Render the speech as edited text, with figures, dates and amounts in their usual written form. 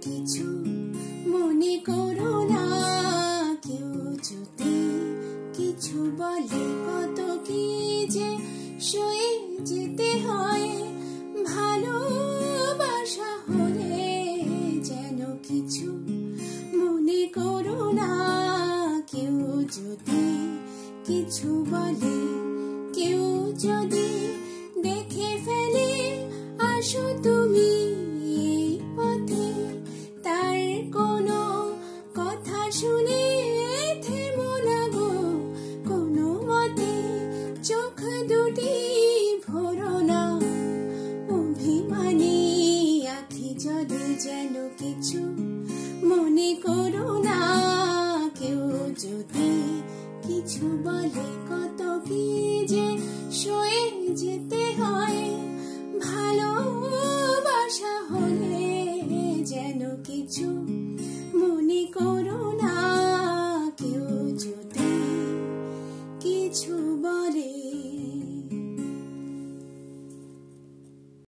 কিছু মনে করো না, কেউ যদি কিছু বলে কত কি যে সয়ে যেতে হয়। ভালোবাসা হলে যেন কিছু মনে করো না, কেউ যদি কিছু বলে, কেউ যদি দেখে ফেলে আসো তুমি এই পথে, তার কোনো কথা শুনে থেমো না গো কোনো মতে। চোখ দুটি ভরো না অভিমানী আখি জলে, যেন কিছু মনে করো না, কেউ যদি কিছু বলে কত কি যে সয়ে যেতে হয়। ভালোবাসা হলে যেন কিছু মনে করো না, কেউ যদি কিছু বলে।